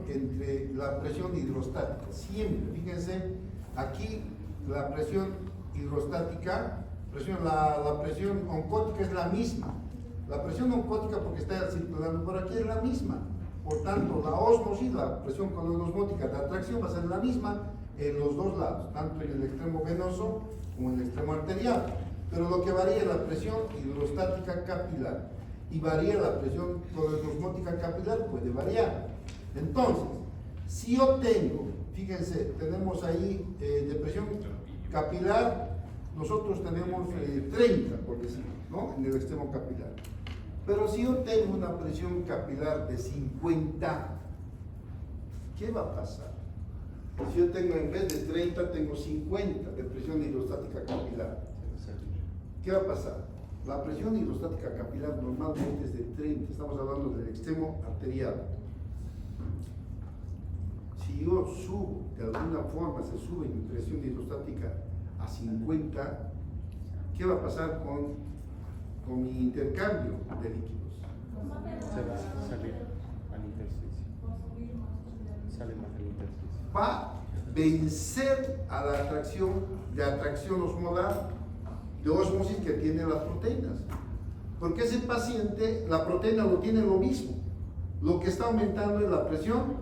entre la presión hidrostática. Siempre, fíjense, aquí la presión hidrostática, la presión oncótica es la misma. La presión oncótica, porque está circulando por aquí, es la misma. Por tanto, la ósmosis, la presión colosmótica de atracción va a ser la misma en los dos lados, tanto en el extremo venoso como en el extremo arterial. Pero lo que varía es la presión hidrostática capilar y varía la presión colosmótica capilar, puede variar. Entonces, si yo tengo, fíjense, tenemos ahí de presión capilar, nosotros tenemos 30, por decirlo, ¿no? En el extremo capilar. Pero si yo tengo una presión capilar de 50, ¿qué va a pasar? Si yo tengo, en vez de 30, tengo 50 de presión hidrostática capilar, ¿qué va a pasar? La presión hidrostática capilar normalmente es de 30, estamos hablando del extremo arterial. Si yo subo, de alguna forma se sube mi presión hidrostática a 50, ¿qué va a pasar con mi intercambio de líquidos?
Se va a salir al intersticio. Sale más al intersticio.
Va a vencer a la atracción osmolar de ósmosis que tienen las proteínas. Porque ese paciente, la proteína lo tiene lo mismo. Lo que está aumentando es la presión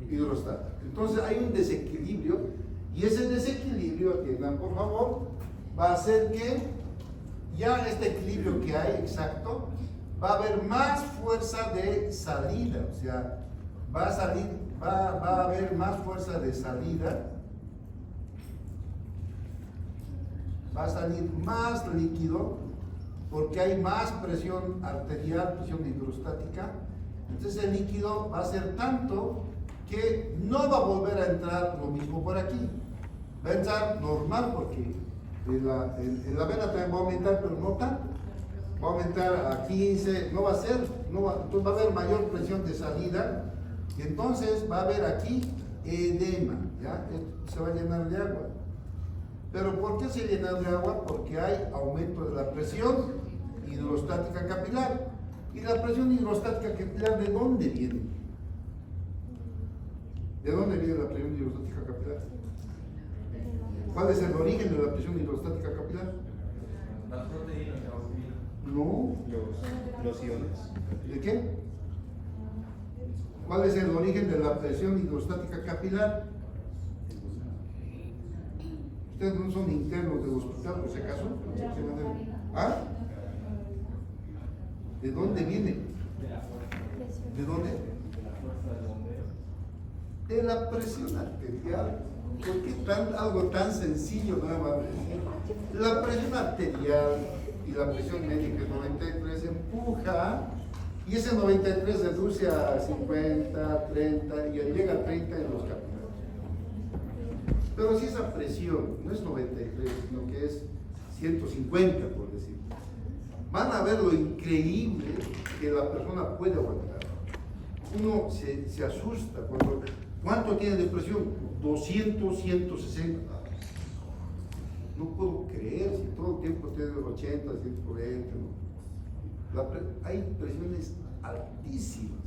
hidrostática. Entonces hay un desequilibrio y ese desequilibrio, atiendan por favor, va a hacer que ya este equilibrio que hay exacto, va a haber más fuerza de salida, o sea, va a haber más fuerza de salida, va a salir más líquido porque hay más presión arterial, presión hidrostática. Entonces el líquido va a ser tanto que no va a volver a entrar lo mismo por aquí, va a entrar normal porque en la vena también va a aumentar, pero no tanto, va a aumentar a 15, no va a ser, entonces va a haber mayor presión de salida y entonces va a haber aquí edema, ¿ya? Esto se va a llenar de agua. ¿Pero por qué se llena de agua? Porque hay aumento de la presión hidrostática capilar. ¿Y la presión hidrostática capilar de dónde viene? ¿De dónde viene la presión hidrostática capilar? ¿Cuál es el origen de la presión hidrostática capilar?
Las proteínas, la albumina.
No.
Los iones.
¿De qué? ¿Cuál es el origen de la presión hidrostática capilar? Ustedes no son internos del hospital, por si acaso. ¿Ah? ¿De dónde viene? ¿De dónde? De la presión arterial. ¿Por qué algo tan sencillo nuevamente? La presión arterial y la presión médica 93 empuja y ese 93 reduce a 50, 30 y llega a 30 en los capilares. Pero si esa presión no es 93, sino que es 150, por decir, van a ver lo increíble que la persona puede aguantar. Uno se asusta cuando, ¿cuánto tiene de presión? 200, 160. No puedo creer si todo el tiempo tiene 80, 140. ¿No? Hay presiones altísimas.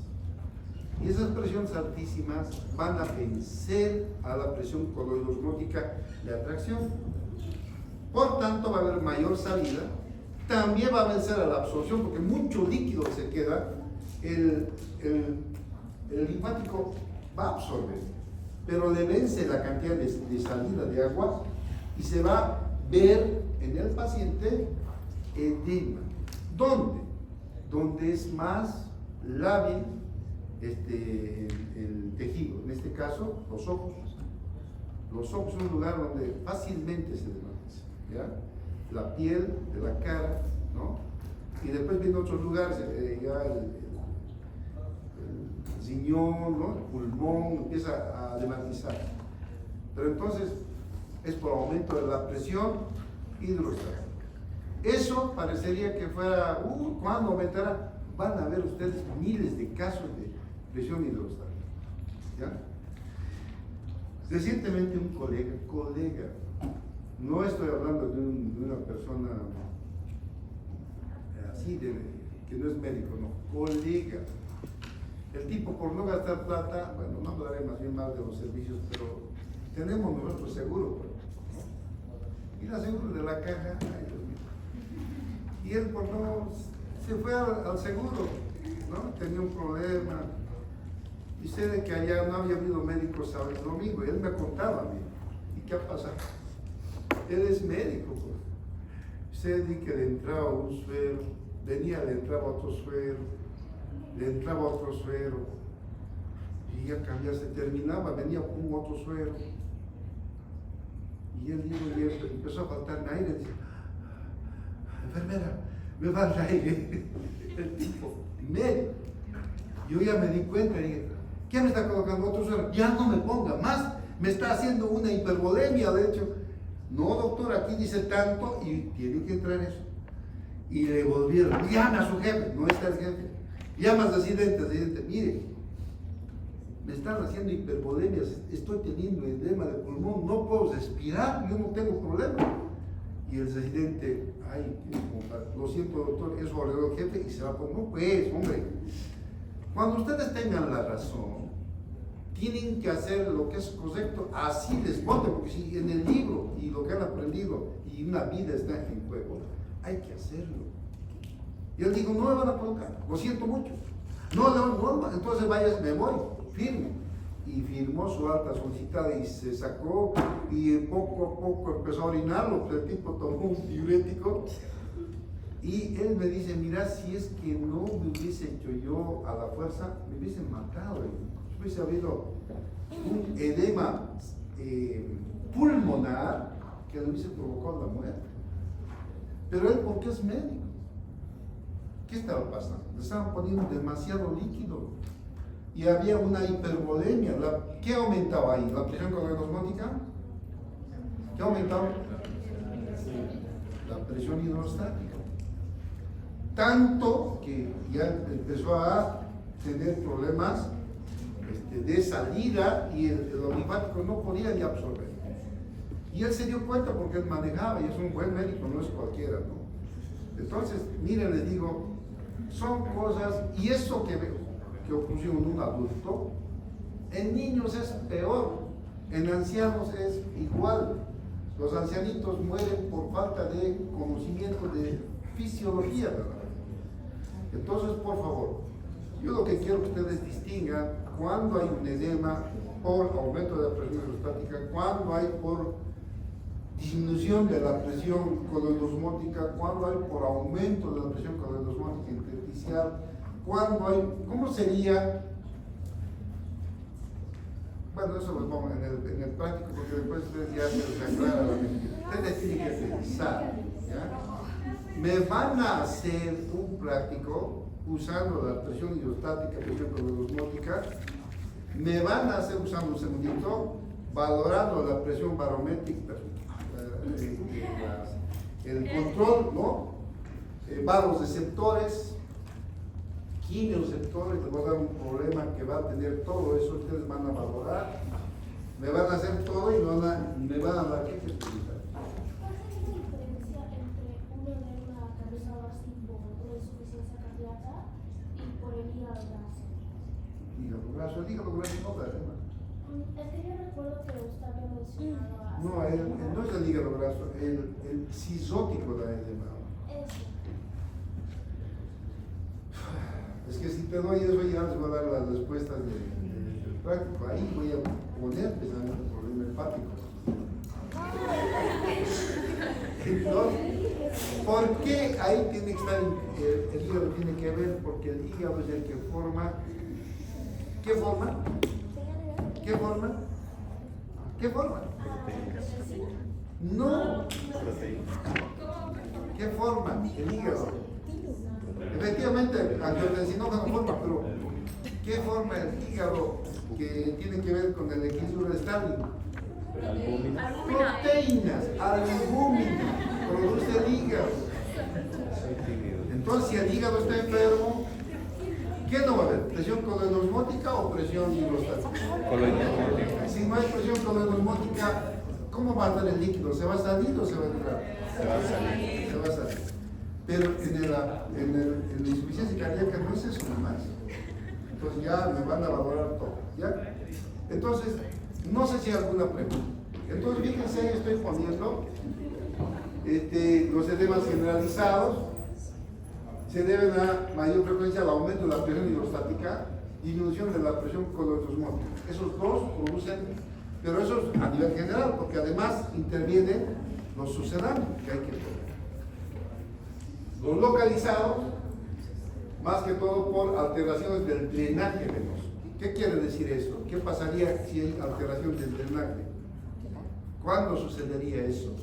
Y esas presiones altísimas van a vencer a la presión coloidosmótica de atracción. Por tanto, va a haber mayor salida. También va a vencer a la absorción, porque mucho líquido se queda. El linfático va a absorber, pero le vence la cantidad de salida de agua y se va a ver en el paciente edema. ¿Dónde? Donde es más lábil el tejido, en este caso los ojos. Los ojos son un lugar donde fácilmente se desvanece, ¿ya? La piel de la cara, ¿no? Y después vienen otros lugares, ya el riñón, ¿no? El pulmón empieza a dematizar. Pero entonces es por aumento de la presión hidrostática. Eso parecería que fuera, ¿cuándo aumentará? Van a ver ustedes miles de casos de presión hidrostática, ¿ya? Recientemente un colega, no estoy hablando de una persona así, que no es médico, no, colega. El tipo, por no gastar plata, bueno, no hablaré más bien mal de los servicios, pero tenemos nuestro seguro, pues, ¿no? Y la seguro de la caja, ay Dios mío. Y él, por no, se fue al seguro, ¿no? Tenía un problema. Y sé de que allá no había habido médicos sábado y domingo, y él me contaba a mí. ¿Y qué ha pasado? Él es médico, pues. Sé de que le entraba un suero, venía, le entraba otro suero, le entraba otro suero, y ya cambiarse, terminaba, venía un otro suero. Y él dijo, y empezó a faltar aire, dice, enfermera, me falta aire. El tipo, médico. Yo ya me di cuenta y dije, ¿qué me está colocando otro suero? Ya no me ponga más, me está haciendo una hipervolemia, de hecho. No, doctor, aquí dice tanto y tiene que entrar eso. Y le volvieron, llame a su jefe, no está el jefe. Llama al residente, mire, me están haciendo hipervolemias, estoy teniendo edema de pulmón, no puedo respirar, yo no tengo problema. Y el residente, ay, lo siento doctor, eso ordenó el jefe y se va por, no pues, hombre. Cuando ustedes tengan la razón, tienen que hacer lo que es correcto, así les voten, porque si en el libro y lo que han aprendido y una vida está en juego, hay que hacerlo. Y él dijo, no me van a colocar, lo siento mucho. No, entonces vaya, me voy, firme. Y firmó su alta solicitada y se sacó y poco a poco empezó a orinarlo, el tipo tomó un diurético. Y él me dice, mira, si es que no me hubiese hecho yo a la fuerza, me hubiesen matado. Hubiese habido un edema pulmonar que le hubiese provocado la muerte. Pero él, ¿por qué es médico? ¿Qué estaba pasando? Le estaban poniendo demasiado líquido y había una hipervolemia. ¿Qué aumentaba ahí? ¿La presión coloidosmótica? ¿Qué aumentaba? La presión hidrostática. Tanto que ya empezó a tener problemas de salida y los linfáticos no podían ya absorber. Y él se dio cuenta porque él manejaba y es un buen médico, no es cualquiera, ¿no? Entonces, miren, les digo, son cosas, y eso que ocurrió en un adulto, en niños es peor, en ancianos es igual. Los ancianitos mueren por falta de conocimiento de fisiología, ¿verdad? Entonces, por favor, yo lo que quiero que ustedes distingan cuando hay un edema por aumento de la presión hidrostática, cuando hay por disminución de la presión coloidosmótica, cuando hay por aumento de la presión coloidosmótica intersticial, cuando hay, ¿cómo sería? Bueno, eso lo pongo en el práctico porque después ustedes ya se les aclara la mente. Ustedes tienen que pensar, ¿ya? Me van a hacer un práctico usando la presión hidrostática, presión coloidosmótica. Me van a hacer usando un segundito, valorando la presión barométrica, el control, ¿no? Varoreceptores, quimioreceptores, les voy a dar un problema que va a tener todo eso, ustedes van a valorar, me van a hacer todo y me van a dar qué utilizar.
¿Cuál es la diferencia entre un edema causado así por una insuficiencia cardíaca y por el hígado graso?
Hígado graso, el hígado graso no da edema.
Es que yo recuerdo que usted había mencionado a...
No, no es el hígado graso, el cisótico da edema.
Eso.
Es que si te doy eso ya les voy a dar las respuestas del práctico. Ahí voy a poner precisamente el problema hepático. Entonces, ¿por qué ahí tiene que estar el hígado? Tiene que ver porque el hígado es el que forma. ¿Qué forma? ¿Qué forma? ¿Qué forma? No. ¿Qué forma? El hígado. Efectivamente, angiotensinógeno forma, pero ¿qué forma el hígado que tiene que ver con el equilibrio estable? Proteínas, albúmina, produce el hígado. Entonces, si el hígado está enfermo, ¿qué no va a haber? ¿Presión colonosmótica o presión hidrostática? Si no hay presión colonosmótica, ¿cómo va a dar el líquido? ¿Se va a salir o se va a entrar?
Se va a salir.
Se va a salir. Pero en la insuficiencia cardíaca no es eso nomás. Entonces ya me van a valorar todo. ¿Ya? Entonces, no sé si hay alguna pregunta. Entonces, fíjense, ahí estoy poniendo los edemas generalizados. Se deben a mayor frecuencia al aumento de la presión hidrostática, disminución de la presión colonosmótica. Esos dos producen, pero eso es a nivel general, porque además intervienen los sucedáneos que hay que ver. Los localizados, más que todo por alteraciones del drenaje venoso. ¿Qué quiere decir eso? ¿Qué pasaría si hay alteración del drenaje? ¿Cuándo sucedería eso?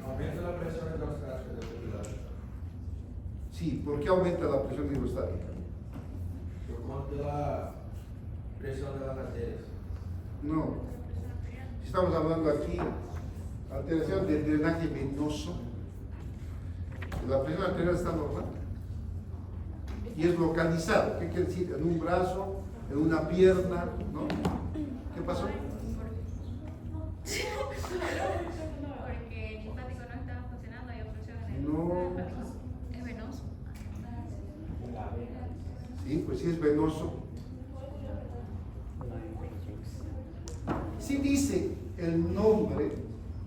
Aumenta la presión en los gases de circulación.
Sí, ¿por qué aumenta la presión hidrostática?
Por cuanto a la presión de las arterias.
No. Estamos hablando aquí alteración del drenaje venoso. La presión arterial está normal. Y es localizado. ¿Qué quiere decir? En un brazo, en una pierna, ¿no? ¿Qué pasó?
Porque el linfático no estaba funcionando, hay obstrucción en el
No.
linfático. Es venoso.
Sí, pues sí es venoso. Sí dice el nombre,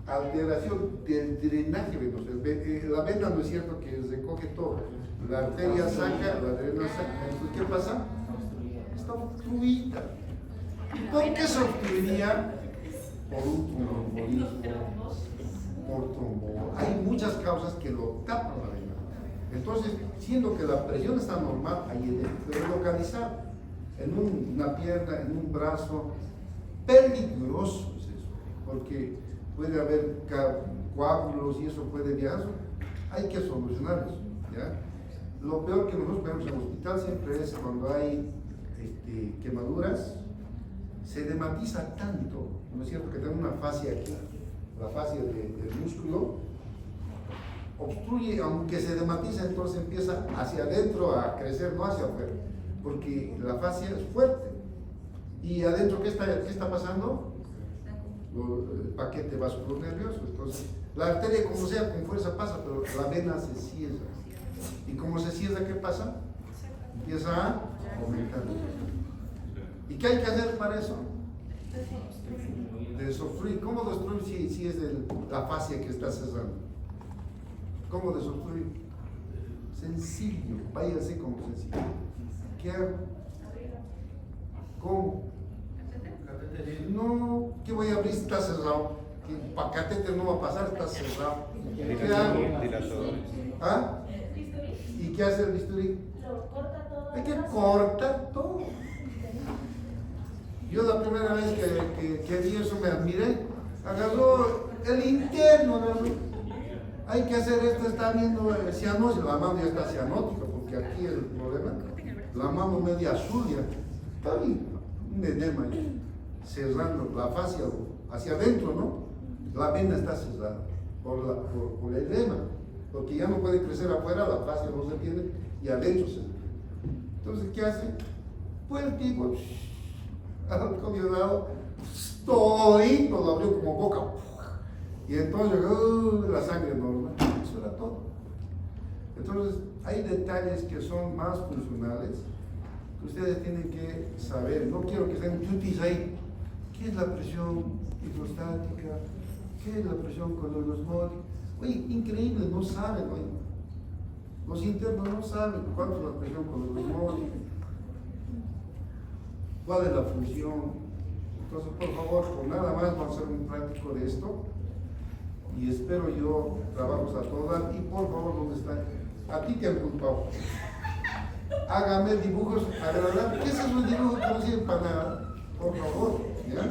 alteración del drenaje venoso. La vena no es cierto que recoge todo. La arteria saca, la drena saca. Entonces, ¿qué pasa? Está obstruida. ¿Por qué se obstruiría? Por un tromboembolismo, por trombo. Hay muchas causas que lo tapan la vena. Entonces, siendo que la presión está normal, ahí debe localizar en una pierna, en un brazo. Peligroso es eso, porque puede haber coágulos y eso puede viajar. Hay que solucionar eso, ¿ya? Lo peor que nosotros vemos en el hospital siempre es cuando hay quemaduras, se edematiza tanto, ¿no es cierto? Que tengo una fascia aquí, la fascia del músculo, obstruye, aunque se edematiza, entonces empieza hacia adentro a crecer, no hacia afuera, porque la fascia es fuerte. ¿Y adentro qué está pasando? El paquete vasculonervioso. Entonces, la arteria, como sea, con fuerza pasa, pero la vena se cierra. ¿Y como se cierra, qué pasa? Empieza a aumentar. ¿Y qué hay que hacer para eso? Desobstruir. ¿Cómo desobstruir si es la fascia que está cerrando? ¿Cómo desobstruir? Sencillo, váyase como sencillo. ¿Qué hago? ¿Cómo? No, ¿qué voy a abrir si está cerrado? Para catéter no va a pasar, está cerrado. ¿Qué hago? ¿Ah? ¿Y qué hace el bisturí?
Lo corta todo.
Hay que cortar todo. Yo la primera vez que vi eso me admiré. Agarró el interno, ¿no? Hay que hacer esto, está viendo cianosis, la mano ya está cianótica, porque aquí el problema, la mano media azul ya, está bien, un edema ahí, cerrando la fascia hacia adentro, ¿no? La vena está cerrada por el edema, porque ya no puede crecer afuera, la fascia no se tiene y adentro se. Entonces, ¿qué hace? Pues el tipo, al comisionado, todito lo abrió como boca. Y entonces, la sangre normal. Eso era todo. Entonces, hay detalles que son más funcionales que ustedes tienen que saber. No quiero que sean duties ahí. ¿Qué es la presión hidrostática? ¿Qué es la presión con los osmótica? Oye, increíble, no saben, oye. Los internos no saben cuánto es la presión con los osmótica, cuál es la función. Entonces, por favor, con nada más vamos a hacer un práctico de esto. Y espero yo trabajos a todas. Y por favor, ¿dónde están? A ti te han culpado. Hágame dibujos agradables. ¿Qué es un dibujo que no sirve para nada? Por favor, ¿ya?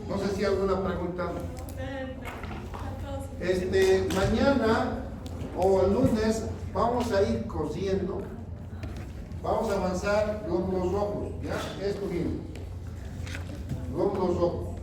No sé si hay alguna pregunta. Mañana o el lunes vamos a ir cosiendo. Vamos a avanzar glóbulos rojos, ¿ya? Esto mismo. Glóbulos rojos.